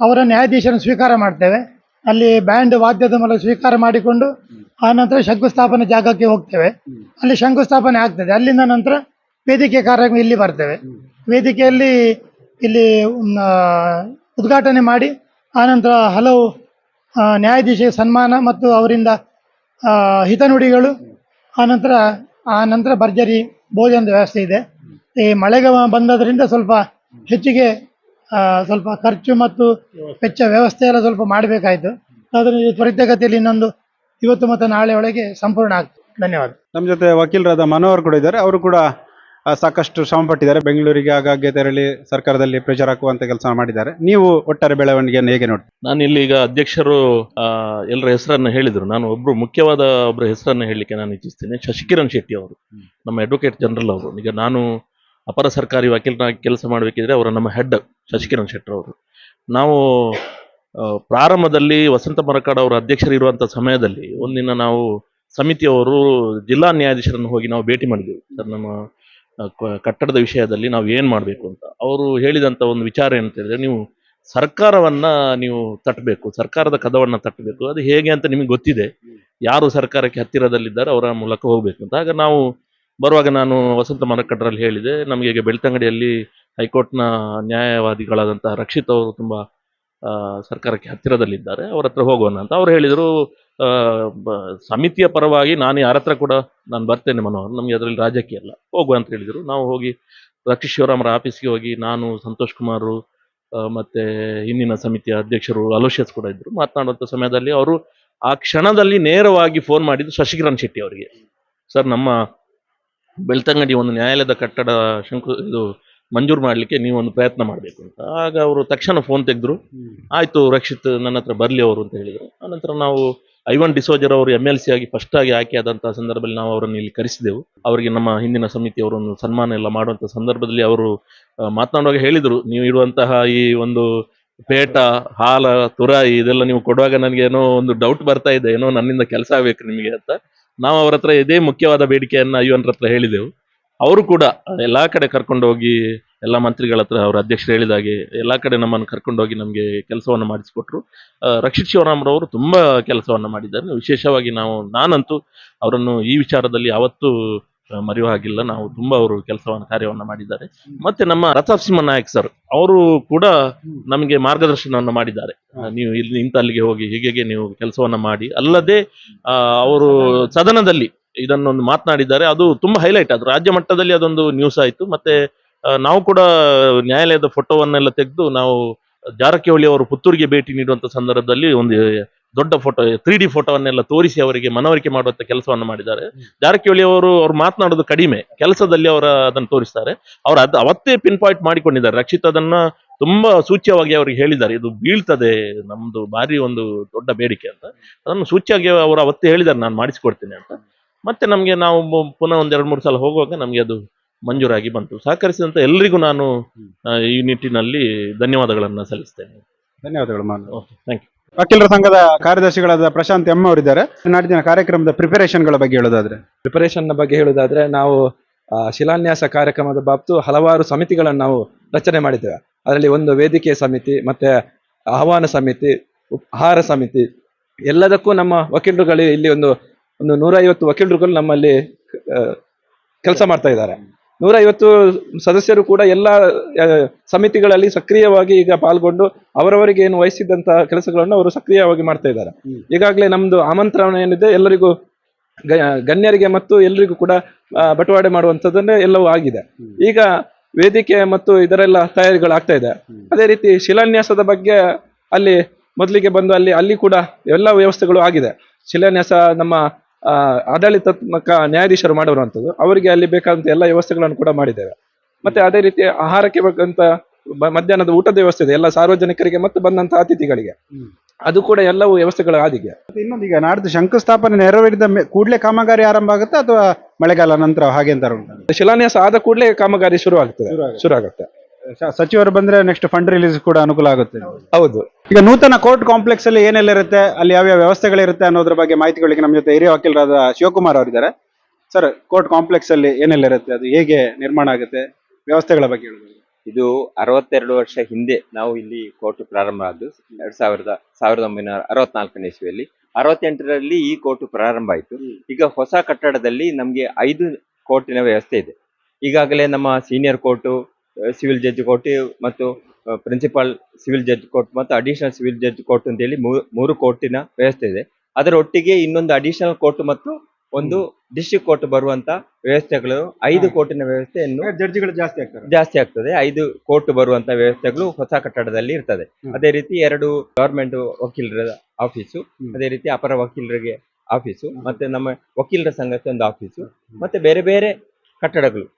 ಅವರ ನ್ಯಾಯಾಧೀಶರನ್ನು ಸ್ವೀಕಾರ ಮಾಡ್ತೇವೆ. ಅಲ್ಲಿ ಬ್ಯಾಂಡ್ ವಾದ್ಯದ ಮೂಲಕ ಸ್ವೀಕಾರ ಮಾಡಿಕೊಂಡು ಆನಂತರ ಶಂಕುಸ್ಥಾಪನೆ ಜಾಗಕ್ಕೆ ಹೋಗ್ತೇವೆ. ಅಲ್ಲಿ ಶಂಕುಸ್ಥಾಪನೆ ಆಗ್ತದೆ. ಅಲ್ಲಿಂದ ನಂತರ ವೇದಿಕೆ ಕಾರ್ಯಕ್ರಮ ಇಲ್ಲಿ ಬರ್ತೇವೆ. ವೇದಿಕೆಯಲ್ಲಿ ಇಲ್ಲಿ ಉದ್ಘಾಟನೆ ಮಾಡಿ ಆನಂತರ ಹಲವು ನ್ಯಾಯಾಧೀಶ ಸನ್ಮಾನ ಮತ್ತು ಅವರಿಂದ ಹಿತನುಡಿಗಳು, ಆನಂತರ ಭರ್ಜರಿ ಭೋಜನದ ವ್ಯವಸ್ಥೆ ಇದೆ. ಈ ಮಳೆಗೆ ಬಂದದ್ರಿಂದ ಸ್ವಲ್ಪ ಹೆಚ್ಚಿಗೆ ಸ್ವಲ್ಪ ಖರ್ಚು ಮತ್ತು ವೆಚ್ಚ ವ್ಯವಸ್ಥೆ ಎಲ್ಲ ಸ್ವಲ್ಪ ಮಾಡಬೇಕಾಯಿತು. ಅದರಿಂದ ತ್ವರಿತಗತಿಯಲ್ಲಿ ಇನ್ನೊಂದು ಇವತ್ತು ಮತ್ತು ನಾಳೆ ಒಳಗೆ ಸಂಪೂರ್ಣ ಆಗ್ತದೆ. ಧನ್ಯವಾದ. ನಮ್ಮ ಜೊತೆ ವಕೀಲರಾದ ಮನೋಹರ್ ಕೂಡ ಇದ್ದಾರೆ. ಅವರು ಕೂಡ ಸಾಕಷ್ಟು ಶ್ರಮ ಪಟ್ಟಿದ್ದಾರೆ. ಬೆಂಗಳೂರಿಗೆ ಆಗಾಗ್ಗೆ ತೆರಳಿ ಸರ್ಕಾರದಲ್ಲಿ ಪ್ರೆಷರ್ ಹಾಕುವಂತ ಕೆಲಸ ಮಾಡಿದ್ದಾರೆ. ನೀವು ಒಟ್ಟಾರೆ ಬೆಳವಣಿಗೆಯನ್ನು ಹೇಗೆ ನೋಡಿ? ನಾನು ಇಲ್ಲಿ ಈಗ ಅಧ್ಯಕ್ಷರು ಎಲ್ಲರ ಹೆಸರನ್ನು ಹೇಳಿದ್ರು. ನಾನು ಮುಖ್ಯವಾದ ಒಬ್ಬರ ಹೆಸರನ್ನು ಹೇಳಲಿಕ್ಕೆ ನಾನು ಇಚ್ಛಿಸ್ತೇನೆ. ಶಶಿಕಿರಣ್ ಶೆಟ್ಟಿ ಅವರು, ನಮ್ಮ ಅಡ್ವೊಕೇಟ್ ಜನರಲ್ ಅವರು. ಈಗ ನಾನು ಅಪರ ಸರ್ಕಾರಿ ವಕೀಲರಾಗಿ ಕೆಲಸ ಮಾಡಬೇಕಿದ್ರೆ ಅವರ ನಮ್ಮ ಹೆಡ್ ಶಶಿಕಿರಣ್ ಶೆಟ್ಟಿ ಅವರು. ನಾವು ಪ್ರಾರಂಭದಲ್ಲಿ ವಸಂತ ಮರಕಾಡ್ ಅವರ ಅಧ್ಯಕ್ಷರು ಇರುವಂಥ ಸಮಯದಲ್ಲಿ ಒಂದಿನ ನಾವು ಸಮಿತಿಯವರು ಜಿಲ್ಲಾ ನ್ಯಾಯಾಧೀಶರನ್ನು ಹೋಗಿ ನಾವು ಭೇಟಿ ಮಾಡಿದೆವು. ಸರ್, ನಮ್ಮ ಕಟ್ಟಡದ ವಿಷಯದಲ್ಲಿ ನಾವು ಏನು ಮಾಡಬೇಕು ಅಂತ. ಅವರು ಹೇಳಿದಂಥ ಒಂದು ವಿಚಾರ ಏನಂತ ಹೇಳಿದ್ರೆ, ನೀವು ಸರ್ಕಾರವನ್ನ ನೀವು ತಟ್ಟಬೇಕು, ಸರ್ಕಾರದ ಕದವನ್ನು ತಟ್ಟಬೇಕು. ಅದು ಹೇಗೆ ಅಂತ ನಿಮಗೆ ಗೊತ್ತಿದೆ, ಯಾರು ಸರ್ಕಾರಕ್ಕೆ ಹತ್ತಿರದಲ್ಲಿದ್ದಾರೆ ಅವರ ಮೂಲಕ ಹೋಗ್ಬೇಕು ಅಂತ. ಆಗ ನಾವು ಬರುವಾಗ ನಾನು ವಸಂತ ಮರಕಡ್ರಲ್ಲಿ ಹೇಳಿದೆ, ನಮಗೆ ಈಗ ಬೆಳ್ತಂಗಡಿಯಲ್ಲಿ ಹೈಕೋರ್ಟ್ನ ನ್ಯಾಯವಾದಿಗಳಾದಂತಹ ರಕ್ಷಿತ್ ಅವರು ತುಂಬ ಸರ್ಕಾರಕ್ಕೆ ಹತ್ತಿರದಲ್ಲಿದ್ದಾರೆ, ಅವರ ಹತ್ರ ಹೋಗೋಣ ಅಂತ. ಅವ್ರು ಹೇಳಿದರು, ಸಮಿತಿಯ ಪರವಾಗಿ ನಾನು ಯಾರ ಹತ್ರ ಕೂಡ ನಾನು ಬರ್ತೇನೆ ಮನೋಹರ್, ನಮಗೆ ಅದರಲ್ಲಿ ರಾಜಕೀಯ ಅಲ್ಲ, ಹೋಗುವ ಅಂತ ಹೇಳಿದರು. ನಾವು ಹೋಗಿ ರಕ್ಷಿತ್ ಶಿವರಾಮರ ಆಫೀಸ್ಗೆ ಹೋಗಿ ನಾನು, ಸಂತೋಷ್ ಕುಮಾರ್ ಮತ್ತೆ ಹಿಂದಿನ ಸಮಿತಿಯ ಅಧ್ಯಕ್ಷರು ಅಲೋಶಿಯಸ್ ಕೂಡ ಇದ್ರು. ಮಾತನಾಡುವಂಥ ಸಮಯದಲ್ಲಿ ಅವರು ಆ ಕ್ಷಣದಲ್ಲಿ ನೇರವಾಗಿ ಫೋನ್ ಮಾಡಿದ್ದು ಶಶಿಕಿರಣ್ ಶೆಟ್ಟಿ ಅವರಿಗೆ. ಸರ್, ನಮ್ಮ ಬೆಳ್ತಂಗಡಿ ಒಂದು ನ್ಯಾಯಾಲಯದ ಕಟ್ಟಡ ಇದು ಮಂಜೂರು ಮಾಡಲಿಕ್ಕೆ ನೀವೊಂದು ಪ್ರಯತ್ನ ಮಾಡಬೇಕು ಅಂತ. ಆಗ ಅವರು ತಕ್ಷಣ ಫೋನ್ ತೆಗೆದ್ರು. ಆಯಿತು ರಕ್ಷಿತ್ ನನ್ನ ಹತ್ರ ಬರಲಿ ಅವರು ಅಂತ ಹೇಳಿದರು. ಆನಂತರ ನಾವು ಐವನ್ ಡಿಸೋಜರ್ ಅವರು MLC ಆಗಿ ಫಸ್ಟ್ ಆಗಿ ಆಯ್ಕೆಯಾದಂತಹ ಸಂದರ್ಭದಲ್ಲಿ ನಾವು ಅವರನ್ನು ಇಲ್ಲಿ ಕರೆಸಿದೆವು. ಅವರಿಗೆ ನಮ್ಮ ಹಿಂದಿನ ಸಮಿತಿಯವರನ್ನು ಸನ್ಮಾನ ಎಲ್ಲ ಮಾಡುವಂಥ ಸಂದರ್ಭದಲ್ಲಿ ಅವರು ಮಾತನಾಡುವಾಗ ಹೇಳಿದರು, ನೀವು ಇಡುವಂತಹ ಈ ಒಂದು ಪೇಟ, ಹಾಲ, ತುರಾಯಿ ಇದೆಲ್ಲ ನೀವು ಕೊಡುವಾಗ ನನಗೆ ಏನೋ ಒಂದು ಡೌಟ್ ಬರ್ತಾ ಇದೆ, ಏನೋ ನನ್ನಿಂದ ಕೆಲಸ ಆಗಬೇಕು ನಿಮಗೆ ಅಂತ. ನಾವು ಅವರ ಹತ್ರ ಇದೇ ಮುಖ್ಯವಾದ ಬೇಡಿಕೆಯನ್ನು ಐವನ್ರ ಹತ್ರ ಹೇಳಿದೆವು. ಅವರು ಕೂಡ ಎಲ್ಲಾ ಕಡೆ ಕರ್ಕೊಂಡು ಹೋಗಿ, ಎಲ್ಲ ಮಂತ್ರಿಗಳ ಹತ್ರ ಅವರ ಅಧ್ಯಕ್ಷರು ಹೇಳಿದಾಗೆ ಎಲ್ಲಾ ಕಡೆ ನಮ್ಮನ್ನು ಕರ್ಕೊಂಡೋಗಿ ನಮಗೆ ಕೆಲಸವನ್ನು ಮಾಡಿಸಿಕೊಟ್ರು. ರಕ್ಷಿತ್ ಶಿವರಾಮ್ರವರು ತುಂಬಾ ಕೆಲಸವನ್ನು ಮಾಡಿದ್ದಾರೆ. ವಿಶೇಷವಾಗಿ ನಾನಂತೂ ಅವರನ್ನು ಈ ವಿಚಾರದಲ್ಲಿ ಯಾವತ್ತೂ ಮರೆಯುವ ಹಾಗಿಲ್ಲ. ನಾವು ತುಂಬಾ ಅವರು ಕಾರ್ಯವನ್ನು ಮಾಡಿದ್ದಾರೆ. ಮತ್ತೆ ನಮ್ಮ ರಥಸಿಂಹ ನಾಯಕ್ ಸರ್ ಅವರು ಕೂಡ ನಮಗೆ ಮಾರ್ಗದರ್ಶನವನ್ನು ಮಾಡಿದ್ದಾರೆ. ನೀವು ಇಲ್ಲಿ ಇಂಥ ಅಲ್ಲಿಗೆ ಹೋಗಿ ಹೀಗೆ ನೀವು ಕೆಲಸವನ್ನ ಮಾಡಿ. ಅಲ್ಲದೆ ಅವರು ಸದನದಲ್ಲಿ ಇದನ್ನೊಂದು ಮಾತನಾಡಿದ್ದಾರೆ, ಅದು ತುಂಬಾ ಹೈಲೈಟ್. ಅದು ರಾಜ್ಯ ಮಟ್ಟದಲ್ಲಿ ಅದೊಂದು ನ್ಯೂಸ್ ಆಯಿತು. ಮತ್ತೆ ನಾವು ಕೂಡ ನ್ಯಾಯಾಲಯದ ಫೋಟೋವನ್ನೆಲ್ಲ ತೆಗೆದು ನಾವು ಜಾರಕಿಹೊಳಿ ಅವರು ಪುತ್ತೂರಿಗೆ ಭೇಟಿ ನೀಡುವಂತ ಸಂದರ್ಭದಲ್ಲಿ ಒಂದು ದೊಡ್ಡ ಫೋಟೋ 3D ಫೋಟೋವನ್ನೆಲ್ಲ ತೋರಿಸಿ ಅವರಿಗೆ ಮನವರಿಕೆ ಮಾಡುವಂತ ಕೆಲಸವನ್ನು ಮಾಡಿದ್ದಾರೆ. ಜಾರಕಿಹೊಳಿ ಅವರು ಮಾತನಾಡೋದು ಕಡಿಮೆ, ಕೆಲಸದಲ್ಲಿ ಅದನ್ನು ತೋರಿಸ್ತಾರೆ. ಅವರು ಅವತ್ತೇ ಪಿನ್ ಪಾಯಿಂಟ್ ಮಾಡಿಕೊಂಡಿದ್ದಾರೆ. ರಕ್ಷಿತ್ ಅದನ್ನ ತುಂಬಾ ಸೂಚ್ಯವಾಗಿ ಅವರಿಗೆ ಹೇಳಿದ್ದಾರೆ, ಇದು ಬೀಳ್ತದೆ, ನಮ್ದು ಭಾರಿ ಒಂದು ದೊಡ್ಡ ಬೇಡಿಕೆ ಅಂತ. ಅದನ್ನು ಸೂಚ್ಯವಾಗಿ ಅವರು ಅವತ್ತೇ ಹೇಳಿದ್ದಾರೆ, ನಾನು ಮಾಡಿಸಿಕೊಡ್ತೇನೆ ಅಂತ. ಮತ್ತೆ ನಮಗೆ ನಾವು ಪುನಃ ಒಂದ್ 2-3 ಸಲ ಹೋಗುವಾಗ ನಮಗೆ ಅದು ಮಂಜೂರಾಗಿ ಬಂತು. ಸಹಕರಿಸಿದಂತ ಎಲ್ರಿಗೂ ನಾನು ಈ ನಿಟ್ಟಿನಲ್ಲಿ ಧನ್ಯವಾದಗಳನ್ನ ಸಲ್ಲಿಸ್ತೇನೆ. ಧನ್ಯವಾದಗಳು ಮಾನ್. Thank you. ವಕೀಲರ ಸಂಘದ ಕಾರ್ಯದರ್ಶಿಗಳಾದ ಪ್ರಶಾಂತ್ ಎಂ ಅವರಿದ್ದಾರೆ. ನಾಡಿನ ಕಾರ್ಯಕ್ರಮದ ಪ್ರಿಪರೇಷನ್ಗಳ ಬಗ್ಗೆ ಹೇಳೋದಾದ್ರೆ ಪ್ರಿಪರೇಷನ್ ಬಗ್ಗೆ ಹೇಳುವುದಾದ್ರೆ ನಾವು ಶಿಲಾನ್ಯಾಸ ಕಾರ್ಯಕ್ರಮದ ಬಾಬ್ತು ಹಲವಾರು ಸಮಿತಿಗಳನ್ನು ನಾವು ರಚನೆ ಮಾಡಿದ್ದೇವೆ. ಅದರಲ್ಲಿ ಒಂದು ವೇದಿಕೆ ಸಮಿತಿ, ಮತ್ತೆ ಆಹ್ವಾನ ಸಮಿತಿ, ಆಹಾರ ಸಮಿತಿ, ಎಲ್ಲದಕ್ಕೂ ನಮ್ಮ ವಕೀಲರುಗಳು ಇಲ್ಲಿ ಒಂದು 150 ವಕೀಲರುಗಳು ನಮ್ಮಲ್ಲಿ ಕೆಲಸ ಮಾಡ್ತಾ ಇದ್ದಾರೆ. 150 ಸದಸ್ಯರು ಕೂಡ ಎಲ್ಲ ಸಮಿತಿಗಳಲ್ಲಿ ಸಕ್ರಿಯವಾಗಿ ಈಗ ಪಾಲ್ಗೊಂಡು ಅವರವರಿಗೆ ಏನು ವಹಿಸಿದಂತಹ ಕೆಲಸಗಳನ್ನು ಅವರು ಸಕ್ರಿಯವಾಗಿ ಮಾಡ್ತಾ ಇದ್ದಾರೆ. ಈಗಾಗಲೇ ನಮ್ದು ಆಮಂತ್ರಣ ಏನಿದೆ ಎಲ್ಲರಿಗೂ ಗಣ್ಯರಿಗೆ ಮತ್ತು ಎಲ್ಲರಿಗೂ ಕೂಡ ಬಟವಾಡೆ ಮಾಡುವಂಥದ್ದನ್ನೇ ಎಲ್ಲವೂ ಆಗಿದೆ. ಈಗ ವೇದಿಕೆ ಮತ್ತು ಇದರೆಲ್ಲ ತಯಾರಿಗಳಾಗ್ತಾ ಇದೆ. ಅದೇ ರೀತಿ ಶಿಲಾನ್ಯಾಸದ ಬಗ್ಗೆ ಅಲ್ಲಿ ಮೊದಲಿಗೆ ಬಂದು ಅಲ್ಲಿ ಕೂಡ ಎಲ್ಲ ವ್ಯವಸ್ಥೆಗಳು ಆಗಿದೆ. ಶಿಲಾನ್ಯಾಸ ನಮ್ಮ ಆಡಳಿತಾತ್ಮಕ ನ್ಯಾಯಾಧೀಶರು ಮಾಡುವಂಥದ್ದು, ಅವರಿಗೆ ಅಲ್ಲಿ ಬೇಕಾದಂತ ಎಲ್ಲ ವ್ಯವಸ್ಥೆಗಳನ್ನು ಕೂಡ ಮಾಡಿದ್ದೇವೆ. ಮತ್ತೆ ಅದೇ ರೀತಿ ಆಹಾರಕ್ಕೆ ಬೇಕಂತ ಮಧ್ಯಾಹ್ನದ ಊಟದ ವ್ಯವಸ್ಥೆ ಇದೆ ಎಲ್ಲ ಸಾರ್ವಜನಿಕರಿಗೆ ಮತ್ತು ಬಂದಂತ ಅತಿಥಿಗಳಿಗೆ, ಅದು ಕೂಡ ಎಲ್ಲವೂ ವ್ಯವಸ್ಥೆಗಳು ಆದಿಗೆ. ಇನ್ನೊಂದು, ಈಗ ನಾಡ್ದು ಶಂಕುಸ್ಥಾಪನೆ ನೆರವೇರಿದ ಕೂಡಲೇ ಕಾಮಗಾರಿ ಆರಂಭ ಆಗುತ್ತೆ ಅಥವಾ ಮಳೆಗಾಲ ನಂತರ ಹಾಗೆ ಅಂತ ಉಂಟು? ಶಿಲಾನ್ಯಾಸ ಆದ ಕೂಡಲೇ ಕಾಮಗಾರಿ ಶುರು ಆಗುತ್ತೆ. ಸಚಿವರು ಬಂದ್ರೆ ನೆಕ್ಸ್ಟ್ ಫಂಡ್ ರಿಲೀಸ್ ಕೂಡ ಅನುಕೂಲ ಆಗುತ್ತೆ. ಹೌದು. ಈಗ ನೂತನ ಕೋರ್ಟ್ ಕಾಂಪ್ಲೆಕ್ಸ್ ಅಲ್ಲಿ ಏನೆಲ್ಲ ಇರುತ್ತೆ, ಅಲ್ಲಿ ಯಾವ್ಯಾವ ವ್ಯವಸ್ಥೆಗಳಿರುತ್ತೆ ಅನ್ನೋದ್ರ ಬಗ್ಗೆ ಮಾಹಿತಿಗಳಿಗೆ ನಮ್ಮ ಜೊತೆ ಹಿರಿಯ ವಕೀಲರಾದ ಶಿವಕುಮಾರ್ ಅವರಿದ್ದಾರೆ. ಸರ್, ಕೋರ್ಟ್ ಕಾಂಪ್ಲೆಕ್ಸ್ ಅಲ್ಲಿ ಏನೆಲ್ಲ ಇರುತ್ತೆ, ಅದು ಹೇಗೆ ನಿರ್ಮಾಣ ಆಗುತ್ತೆ, ವ್ಯವಸ್ಥೆಗಳ ಬಗ್ಗೆ ಹೇಳೋದು? ಇದು 62 ವರ್ಷ ಹಿಂದೆ ನಾವು ಇಲ್ಲಿ ಕೋರ್ಟ್ ಪ್ರಾರಂಭ ಆದ್ದು 1964ನೇ ಇಸ್ವಿಯಲ್ಲಿ. 68ರಲ್ಲಿ ಈ ಕೋರ್ಟ್ ಪ್ರಾರಂಭ ಆಯಿತು. ಈಗ ಹೊಸ ಕಟ್ಟಡದಲ್ಲಿ ನಮಗೆ 5 ಕೋರ್ಟಿನ ವ್ಯವಸ್ಥೆ ಇದೆ. ಈಗಾಗಲೇ ನಮ್ಮ senior court, civil judge court ಮತ್ತು ಪ್ರಿನ್ಸಿಪಲ್ ಸಿವಿಲ್ ಜಡ್ಜ್ ಕೋರ್ಟ್ ಮತ್ತು ಅಡಿಷನಲ್ ಸಿವಿಲ್ ಜಡ್ಜ್ ಕೋರ್ಟ್ ಅಂತೇಳಿ 3 ಕೋರ್ಟಿನ ವ್ಯವಸ್ಥೆ ಇದೆ. ಅದರ ಒಟ್ಟಿಗೆ ಇನ್ನೊಂದು ಅಡಿಷನಲ್ ಕೋರ್ಟ್ ಮತ್ತು ಒಂದು ಡಿಸ್ಟ್ರಿಕ್ಟ್ ಕೋರ್ಟ್ ಬರುವಂತ ವ್ಯವಸ್ಥೆಗಳು 5 ಕೋರ್ಟಿನ ವ್ಯವಸ್ಥೆಯನ್ನು ಜಡ್ಜಿಗಳು ಜಾಸ್ತಿ ಆಗ್ತದೆ. 5 ಕೋರ್ಟ್ ಬರುವಂತ ವ್ಯವಸ್ಥೆಗಳು ಹೊಸ ಕಟ್ಟಡದಲ್ಲಿ ಇರ್ತದೆ. ಅದೇ ರೀತಿ 2 ಗವರ್ಮೆಂಟ್ ವಕೀಲರ ಆಫೀಸು, ಅದೇ ರೀತಿ ಅಪರ ವಕೀಲರಿಗೆ ಆಫೀಸು, ಮತ್ತೆ ನಮ್ಮ ವಕೀಲರ ಸಂಘಕ್ಕೆ ಒಂದು ಆಫೀಸು, ಮತ್ತೆ ಬೇರೆ ಬೇರೆ ಕಟ್ಟಡಗಳು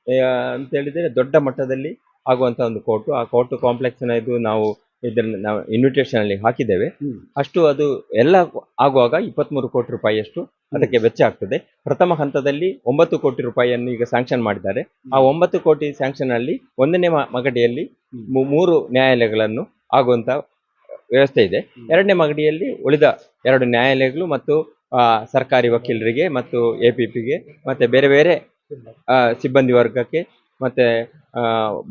ಅಂತ ಹೇಳಿದ್ರೆ ದೊಡ್ಡ ಮಟ್ಟದಲ್ಲಿ ಆಗುವಂತ ಒಂದು ಕೋರ್ಟು. ಆ ಕೋರ್ಟ್ ಕಾಂಪ್ಲೆಕ್ಸ್ ನ ಇದು ನಾವು ಇನ್ವಿಟೇಷನ್ ಅಲ್ಲಿ ಹಾಕಿದ್ದೇವೆ. ಅಷ್ಟು ಅದು ಎಲ್ಲ ಆಗುವಾಗ 23 ಕೋಟಿ ರೂಪಾಯಿಯಷ್ಟು ಅದಕ್ಕೆ ವೆಚ್ಚ ಆಗ್ತದೆ. ಪ್ರಥಮ ಹಂತದಲ್ಲಿ 9 ಕೋಟಿ ರೂಪಾಯಿಯನ್ನು ಈಗ ಸ್ಯಾಂಕ್ಷನ್ ಮಾಡಿದ್ದಾರೆ. ಆ 9 ಕೋಟಿ ಸ್ಯಾಂಕ್ಷನ್ ಅಲ್ಲಿ 1ನೇ ಮಗಡಿಯಲ್ಲಿ 3 ನ್ಯಾಯಾಲಯಗಳನ್ನು ಆಗುವಂತ ವ್ಯವಸ್ಥೆ ಇದೆ. 2ನೇ ಮಗಡಿಯಲ್ಲಿ ಉಳಿದ 2 ನ್ಯಾಯಾಲಯಗಳು ಮತ್ತು ಸರ್ಕಾರಿ ವಕೀಲರಿಗೆ ಮತ್ತು APPಗೆ ಮತ್ತೆ ಬೇರೆ ಬೇರೆ ಸಿಬ್ಬಂದಿ ವರ್ಗಕ್ಕೆ ಮತ್ತೆ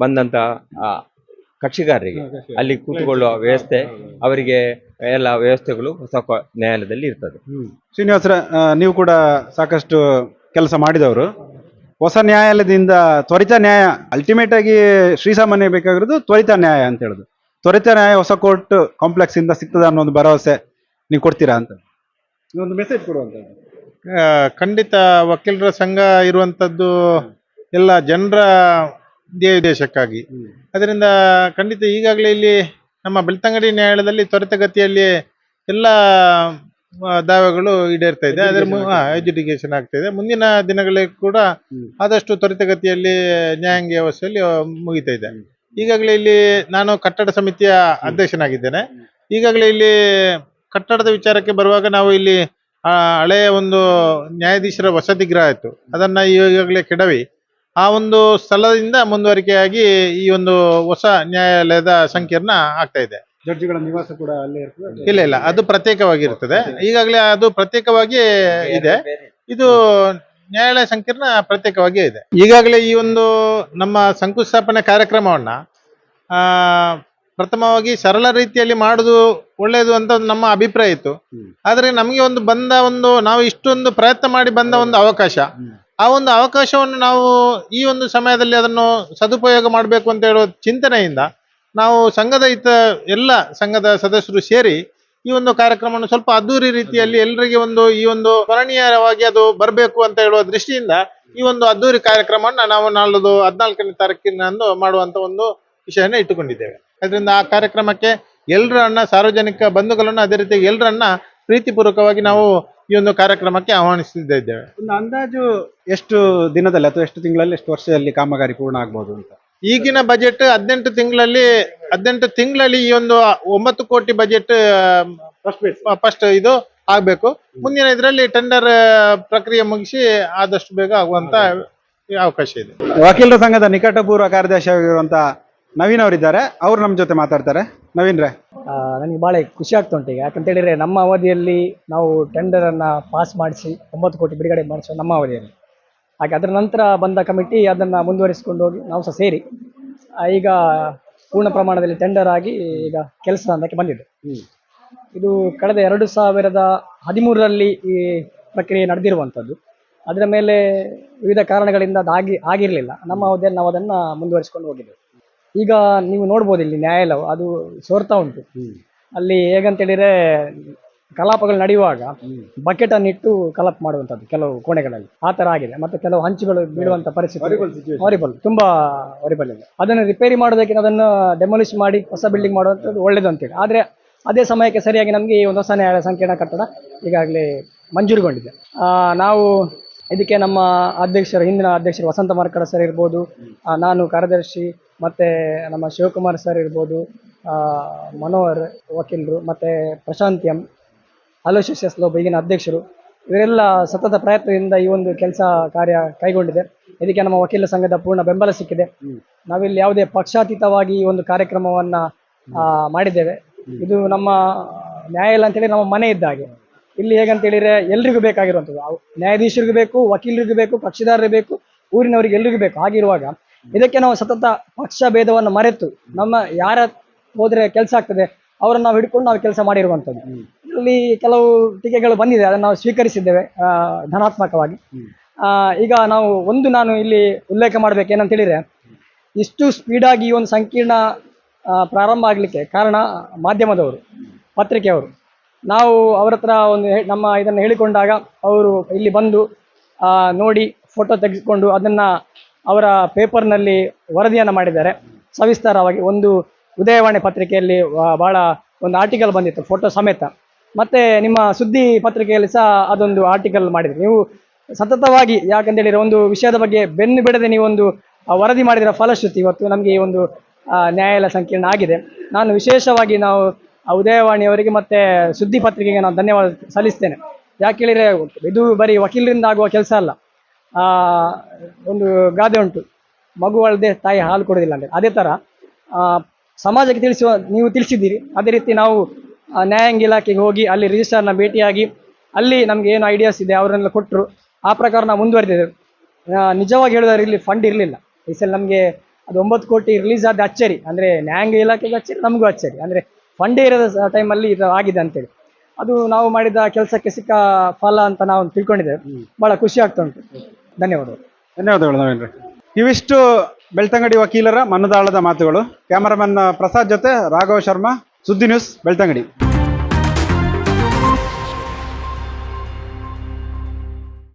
ಬಂದಂತ ಕಕ್ಷಿಗಾರರಿಗೆ ಅಲ್ಲಿ ಕೂತುಕೊಳ್ಳುವ ವ್ಯವಸ್ಥೆ, ಅವರಿಗೆ ಎಲ್ಲ ವ್ಯವಸ್ಥೆಗಳು ಹೊಸ ನ್ಯಾಯಾಲಯದಲ್ಲಿ ಇರ್ತದೆ. ಶ್ರೀನಿವಾಸರ, ನೀವು ಕೂಡ ಸಾಕಷ್ಟು ಕೆಲಸ ಮಾಡಿದವರು. ಹೊಸ ನ್ಯಾಯಾಲಯದಿಂದ ತ್ವರಿತ ನ್ಯಾಯ, ಅಲ್ಟಿಮೇಟ್ ಆಗಿ ಶ್ರೀಸಾಮಾನ್ಯ ಬೇಕಾಗಿರೋದು ತ್ವರಿತ ನ್ಯಾಯ ಅಂತ ಹೇಳುದು. ತ್ವರಿತ ನ್ಯಾಯ ಹೊಸ ಕೋರ್ಟ್ ಕಾಂಪ್ಲೆಕ್ಸ್ ಇಂದ ಸಿಗ್ತದ ಅನ್ನೋ ಒಂದು ಭರವಸೆ ನೀವು ಕೊಡ್ತೀರಾ ಅಂತ ಒಂದು ಮೆಸೇಜ್ ಕೊಡುವಂಥದ್ದು. ಖಂಡಿತ ವಕೀಲರ ಸಂಘ ಇರುವಂತದ್ದು ಎಲ್ಲ ಜನರ ದೇಶಕ್ಕಾಗಿ. ಅದರಿಂದ ಖಂಡಿತ ಈಗಾಗಲೇ ಇಲ್ಲಿ ನಮ್ಮ ಬೆಳ್ತಂಗಡಿ ನ್ಯಾಯಾಲಯದಲ್ಲಿ ತ್ವರಿತಗತಿಯಲ್ಲಿ ಎಲ್ಲ ದಾವೆಗಳು ಈಡೇರ್ತಾ ಇದೆ. ಅದರ ಎಜುಡಿಕೇಶನ್ ಆಗ್ತಾ ಇದೆ. ಮುಂದಿನ ದಿನಗಳಿಗೆ ಕೂಡ ಆದಷ್ಟು ತ್ವರಿತಗತಿಯಲ್ಲಿ ನ್ಯಾಯಾಂಗ ವ್ಯವಸ್ಥೆಯಲ್ಲಿ ಮುಗಿತಾ ಇದೆ. ಈಗಾಗಲೇ ಇಲ್ಲಿ ನಾನು ಕಟ್ಟಡ ಸಮಿತಿಯ ಅಧ್ಯಕ್ಷನಾಗಿದ್ದೇನೆ. ಈಗಾಗಲೇ ಇಲ್ಲಿ ಕಟ್ಟಡದ ವಿಚಾರಕ್ಕೆ ಬರುವಾಗ ನಾವು ಇಲ್ಲಿ ಹಳೆಯ ಒಂದು ನ್ಯಾಯಾಧೀಶರ ವಸತಿ ಗೃಹ ಇತ್ತು, ಅದನ್ನ ಈಗಾಗಲೇ ಕೆಡವಿ ಆ ಒಂದು ಸ್ಥಳದಿಂದ ಮುಂದುವರಿಕೆಯಾಗಿ ಈ ಒಂದು ಹೊಸ ನ್ಯಾಯಾಲಯದ ಸಂಕೀರ್ಣ ಆಗ್ತಾ ಇದೆ. ಜಡ್ಜಿಗಳ ನಿವಾಸ ಕೂಡ ಅಲ್ಲೇ ಇರ್ತದೆ? ಇಲ್ಲ, ಅದು ಪ್ರತ್ಯೇಕವಾಗಿರ್ತದೆ. ಈಗಾಗಲೇ ಅದು ಪ್ರತ್ಯೇಕವಾಗಿ ಇದೆ. ಇದು ನ್ಯಾಯಾಲಯ ಸಂಕೀರ್ಣ ಪ್ರತ್ಯೇಕವಾಗಿ ಇದೆ. ಈಗಾಗಲೇ ಈ ಒಂದು ನಮ್ಮ ಶಂಕುಸ್ಥಾಪನೆ ಕಾರ್ಯಕ್ರಮವನ್ನ ಪ್ರಥಮವಾಗಿ ಸರಳ ರೀತಿಯಲ್ಲಿ ಮಾಡುದು ಒಳ್ಳೆಯದು ಅಂತ ನಮ್ಮ ಅಭಿಪ್ರಾಯ ಇತ್ತು. ಆದ್ರೆ ನಮಗೆ ನಾವು ಇಷ್ಟೊಂದು ಪ್ರಯತ್ನ ಮಾಡಿ ಬಂದ ಒಂದು ಅವಕಾಶ, ಆ ಒಂದು ಅವಕಾಶವನ್ನು ನಾವು ಈ ಒಂದು ಸಮಯದಲ್ಲಿ ಅದನ್ನು ಸದುಪಯೋಗ ಮಾಡಬೇಕು ಅಂತ ಹೇಳುವ ಚಿಂತನೆಯಿಂದ ನಾವು ಎಲ್ಲ ಸಂಘದ ಸದಸ್ಯರು ಸೇರಿ ಈ ಒಂದು ಕಾರ್ಯಕ್ರಮವನ್ನು ಸ್ವಲ್ಪ ಅದ್ದೂರಿ ರೀತಿಯಲ್ಲಿ ಎಲ್ಲರಿಗೆ ಈ ಒಂದು ಸ್ಮರಣೀಯವಾಗಿ ಅದು ಬರಬೇಕು ಅಂತ ಹೇಳುವ ದೃಷ್ಟಿಯಿಂದ ಈ ಒಂದು ಅದ್ದೂರಿ ಕಾರ್ಯಕ್ರಮವನ್ನು ನಾವು ನಾಳದು 14ನೇ ತಾರೀಕಿನಂದು ಮಾಡುವಂತ ಒಂದು ವಿಷಯನ ಇಟ್ಟುಕೊಂಡಿದ್ದೇವೆ. ಅದರಿಂದ ಆ ಕಾರ್ಯಕ್ರಮಕ್ಕೆ ಎಲ್ಲರನ್ನ, ಸಾರ್ವಜನಿಕ ಬಂಧುಗಳನ್ನು, ಅದೇ ರೀತಿ ಎಲ್ಲರನ್ನ ಪ್ರೀತಿಪೂರ್ವಕವಾಗಿ ನಾವು ಈ ಒಂದು ಕಾರ್ಯಕ್ರಮಕ್ಕೆ ಆಹ್ವಾನಿಸುತ್ತಿದ್ದೇವೆ. ಒಂದು ಅಂದಾಜು ಎಷ್ಟು ದಿನದಲ್ಲಿ ಅಥವಾ ಎಷ್ಟು ತಿಂಗಳಲ್ಲಿ, ಎಷ್ಟು ವರ್ಷದಲ್ಲಿ ಕಾಮಗಾರಿ ಪೂರ್ಣ ಆಗ್ಬಹುದು ಅಂತ? ಈಗಿನ ಬಜೆಟ್ 18 ತಿಂಗಳಲ್ಲಿ ಈ ಒಂದು 9 ಕೋಟಿ ಬಜೆಟ್ ಫಸ್ಟ್ ಇದು ಆಗ್ಬೇಕು. ಮುಂದಿನ ಇದರಲ್ಲಿ ಟೆಂಡರ್ ಪ್ರಕ್ರಿಯೆ ಮುಗಿಸಿ ಆದಷ್ಟು ಬೇಗ ಆಗುವಂತ ಅವಕಾಶ ಇದೆ. ವಕೀಲರ ಸಂಘದ ನಿಕಟಪೂರ್ವ ಕಾರ್ಯದರ್ಶಿ ಆಗಿರುವಂತ ನವೀನ್ ಅವರಿದ್ದಾರೆ. ಅವ್ರು ನಮ್ಮ ಜೊತೆ ಮಾತಾಡ್ತಾರೆ. ನವೀನ್ ರೇ, ನನಗೆ ಭಾಳ ಖುಷಿ ಆಗ್ತಾ ಉಂಟು ಈಗ. ಯಾಕಂತ ಹೇಳಿದ್ರೆ ನಮ್ಮ ಅವಧಿಯಲ್ಲಿ ನಾವು ಟೆಂಡರನ್ನು ಪಾಸ್ ಮಾಡಿಸಿ 9 ಕೋಟಿ ಬಿಡುಗಡೆ ಮಾಡಿಸೋ ನಮ್ಮ ಅವಧಿಯಲ್ಲಿ. ಹಾಗೆ ಅದರ ನಂತರ ಬಂದ ಕಮಿಟಿ ಅದನ್ನು ಮುಂದುವರಿಸಿಕೊಂಡು ಹೋಗಿ ನಾವು ಸಹ ಸೇರಿ ಈಗ ಪೂರ್ಣ ಪ್ರಮಾಣದಲ್ಲಿ ಟೆಂಡರ್ ಆಗಿ ಈಗ ಕೆಲಸ ಹಂತಕ್ಕೆ ಬಂದಿದೆ. ಇದು ಕಳೆದ 2013ರಲ್ಲಿ ಈ ಪ್ರಕ್ರಿಯೆ ನಡೆದಿರುವಂಥದ್ದು. ಅದರ ಮೇಲೆ ವಿವಿಧ ಕಾರಣಗಳಿಂದ ಅದು ಆಗಿರಲಿಲ್ಲ. ನಮ್ಮ ಅವಧಿಯಲ್ಲಿ ನಾವು ಅದನ್ನು ಮುಂದುವರಿಸಿಕೊಂಡು ಹೋಗಿದ್ದೇವೆ. ಈಗ ನೀವು ನೋಡ್ಬೋದು ಇಲ್ಲಿ ನ್ಯಾಯಾಲಯ ಅದು ಸೋರ್ತಾ ಉಂಟು. ಅಲ್ಲಿ ಹೇಗಂತೇಳಿದ್ರೆ ಕಲಾಪಗಳು ನಡೆಯುವಾಗ ಬಕೆಟ್ ಅನ್ನು ಇಟ್ಟು ಕಲಾಪ ಮಾಡುವಂಥದ್ದು ಕೆಲವು ಕೋಣೆಗಳಲ್ಲಿ ಆ ಥರ ಆಗಿದೆ. ಮತ್ತೆ ಕೆಲವು ಹಂಚುಗಳು ಬೀಳುವಂಥ ಪರಿಸ್ಥಿತಿ ಹಾರಿಬಲ್, ತುಂಬಾ ಹಾರಿಬಲ್ ಇದೆ. ಅದನ್ನು ರಿಪೇರಿ ಮಾಡೋದಕ್ಕೆ ಅದನ್ನು ಡೆಮಾಲಿಷ್ ಮಾಡಿ ಹೊಸ ಬಿಲ್ಡಿಂಗ್ ಮಾಡುವಂಥದ್ದು ಒಳ್ಳೇದು ಅಂತೇಳಿ. ಆದರೆ ಅದೇ ಸಮಯಕ್ಕೆ ಸರಿಯಾಗಿ ನಮಗೆ ಈ ಒಂದು ಹೊಸ ನ್ಯಾಯಾಲಯ ಸಂಕೀರ್ಣ ಕಟ್ಟಡ ಈಗಾಗಲೇ ಮಂಜೂರುಗೊಂಡಿದೆ. ನಾವು ಇದಕ್ಕೆ ನಮ್ಮ ಹಿಂದಿನ ಅಧ್ಯಕ್ಷರು ವಸಂತ ಮಾರ್ಕಡ ಸರ್ ಇರ್ಬೋದು, ನಾನು ಕಾರ್ಯದರ್ಶಿ, ಮತ್ತು ನಮ್ಮ ಶಿವಕುಮಾರ್ ಸರ್ ಇರ್ಬೋದು, ಮನೋಹರ್ ವಕೀಲರು, ಮತ್ತು ಪ್ರಶಾಂತ್ ಎಂ, ಅಲೋಶಿಯಸ್ ಎಸ್ ಈಗಿನ ಅಧ್ಯಕ್ಷರು, ಇವರೆಲ್ಲ ಸತತ ಪ್ರಯತ್ನದಿಂದ ಈ ಒಂದು ಕೆಲಸ ಕಾರ್ಯ ಕೈಗೊಂಡಿದೆ. ಇದಕ್ಕೆ ನಮ್ಮ ವಕೀಲ ಸಂಘದ ಪೂರ್ಣ ಬೆಂಬಲ ಸಿಕ್ಕಿದೆ. ನಾವಿಲ್ಲಿ ಯಾವುದೇ ಪಕ್ಷಾತೀತವಾಗಿ ಈ ಒಂದು ಕಾರ್ಯಕ್ರಮವನ್ನು ಮಾಡಿದ್ದೇವೆ. ಇದು ನಮ್ಮ ನ್ಯಾಯಾಲಯ ಅಂತೇಳಿ ನಮ್ಮ ಮನೆ ಇದ್ದ ಹಾಗೆ. ಇಲ್ಲಿ ಹೇಗಂತೇಳಿದರೆ ಎಲ್ರಿಗೂ ಬೇಕಾಗಿರುವಂಥದ್ದು, ನ್ಯಾಯಾಧೀಶರಿಗೂ ಬೇಕು, ವಕೀಲರಿಗೂ ಬೇಕು, ಕಕ್ಷಿದಾರರಿಗೂ ಬೇಕು, ಊರಿನವರಿಗೆ ಎಲ್ರಿಗೂ ಬೇಕು. ಹಾಗಿರುವಾಗ ಇದಕ್ಕೆ ನಾವು ಸತತ ಪಕ್ಷ ಭೇದವನ್ನು ಮರೆತು ನಮ್ಮ ಯಾರ ಹೋದರೆ ಕೆಲಸ ಆಗ್ತದೆ ಅವರನ್ನು ನಾವು ಹಿಡ್ಕೊಂಡು ನಾವು ಕೆಲಸ ಮಾಡಿರುವಂಥದ್ದು. ಇಲ್ಲಿ ಕೆಲವು ಟೀಕೆಗಳು ಬಂದಿದೆ, ಅದನ್ನು ನಾವು ಸ್ವೀಕರಿಸಿದ್ದೇವೆ ಧನಾತ್ಮಕವಾಗಿ. ಈಗ ನಾನು ಇಲ್ಲಿ ಉಲ್ಲೇಖ ಮಾಡಬೇಕೇನಂತೇಳಿದರೆ, ಇಷ್ಟು ಸ್ಪೀಡಾಗಿ ಈ ಒಂದು ಸಂಕೀರ್ಣ ಪ್ರಾರಂಭ ಆಗಲಿಕ್ಕೆ ಕಾರಣ ಮಾಧ್ಯಮದವರು, ಪತ್ರಿಕೆಯವರು. ನಾವು ಅವರ ಹತ್ರ ನಮ್ಮ ಇದನ್ನು ಹೇಳಿಕೊಂಡಾಗ ಅವರು ಇಲ್ಲಿ ಬಂದು ನೋಡಿ ಫೋಟೋ ತೆಗೆದುಕೊಂಡು ಅದನ್ನು ಅವರ ಪೇಪರ್ನಲ್ಲಿ ವರದಿಯನ್ನು ಮಾಡಿದ್ದಾರೆ ಸವಿಸ್ತಾರವಾಗಿ. ಒಂದು ಉದಯವಾಣಿ ಪತ್ರಿಕೆಯಲ್ಲಿ ಭಾಳ ಒಂದು ಆರ್ಟಿಕಲ್ ಬಂದಿತ್ತು ಫೋಟೋ ಸಮೇತ. ಮತ್ತು ನಿಮ್ಮ ಸುದ್ದಿ ಪತ್ರಿಕೆಯಲ್ಲಿ ಸಹ ಅದೊಂದು ಆರ್ಟಿಕಲ್ ಮಾಡಿದ್ರಿ ನೀವು ಸತತವಾಗಿ. ಯಾಕಂತೇಳಿದರೆ ಒಂದು ವಿಷಯದ ಬಗ್ಗೆ ಬೆನ್ನು ಬಿಡದೆ ನೀವೊಂದು ವರದಿ ಮಾಡಿದಿರ ಫಲಶ್ರುತಿ ಇವತ್ತು ನಮಗೆ ಈ ಒಂದು ನ್ಯಾಯಾಲಯ ಸಂಕೀರ್ಣ ಆಗಿದೆ. ನಾನು ವಿಶೇಷವಾಗಿ ಉದಯವಾಣಿಯವರಿಗೆ ಮತ್ತು ಸುದ್ದಿ ಪತ್ರಿಕೆಗೆ ನಾನು ಧನ್ಯವಾದ ಸಲ್ಲಿಸ್ತೇನೆ. ಯಾಕೆ ಹೇಳಿದರೆ ಇದು ಬರೀ ವಕೀಲರಿಂದ ಆಗುವ ಕೆಲಸ ಅಲ್ಲ. ಒಂದು ಗಾದೆ ಉಂಟು, ಮಗು ಅಳದೆ ತಾಯಿ ಹಾಲು ಕೊಡೋದಿಲ್ಲ ಅಂದರೆ. ಅದೇ ಥರ ಸಮಾಜಕ್ಕೆ ನೀವು ತಿಳಿಸಿದ್ದೀರಿ. ಅದೇ ರೀತಿ ನಾವು ನ್ಯಾಯಾಂಗ ಇಲಾಖೆಗೆ ಹೋಗಿ ಅಲ್ಲಿ ರಿಜಿಸ್ಟ್ರಾರ್ನ ಭೇಟಿಯಾಗಿ ಅಲ್ಲಿ ನಮಗೆ ಏನು ಐಡಿಯಾಸ್ ಇದೆ ಅವರನ್ನೆಲ್ಲ ಕೊಟ್ಟರು. ಆ ಪ್ರಕಾರ ನಾವು ಮುಂದುವರೆದಿದ್ದೇವೆ. ನಿಜವಾಗಿ ಹೇಳಿದ್ರೆ ಇಲ್ಲಿ ಫಂಡ್ ಇರಲಿಲ್ಲ ಈ ಸಲ ನಮಗೆ. ಅದು 9 ಕೋಟಿ ರಿಲೀಸ್ ಆದ ಅಚ್ಚರಿ, ಅಂದರೆ ನ್ಯಾಯಾಂಗ ಇಲಾಖೆಗೆ ಅಚ್ಚರಿ, ನಮಗೂ ಅಚ್ಚರಿ. ಅಂದರೆ ಫಂಡೇ ಇರೋದ ಟೈಮಲ್ಲಿ ಇದು ಆಗಿದೆ ಅಂತೇಳಿ. ಅದು ನಾವು ಮಾಡಿದ ಕೆಲಸಕ್ಕೆ ಸಿಕ್ಕ ಫಲ ಅಂತ ನಾವು ತಿಳ್ಕೊಂಡಿದ್ದೇವೆ. ಭಾಳ ಖುಷಿ ಆಗ್ತಾ ಉಂಟು. ಧನ್ಯವಾದಗಳು. ನವೀನ್ ರೇ. ಇವಿಷ್ಟು ಬೆಳ್ತಂಗಡಿ ವಕೀಲರ ಮನದಾಳದ ಮಾತುಗಳು. ಕ್ಯಾಮರಾಮನ್ ಪ್ರಸಾದ್ ಜೊತೆ ರಾಘವ್ ಶರ್ಮಾ, ಸುದ್ದಿ ನ್ಯೂಸ್, ಬೆಳ್ತಂಗಡಿ.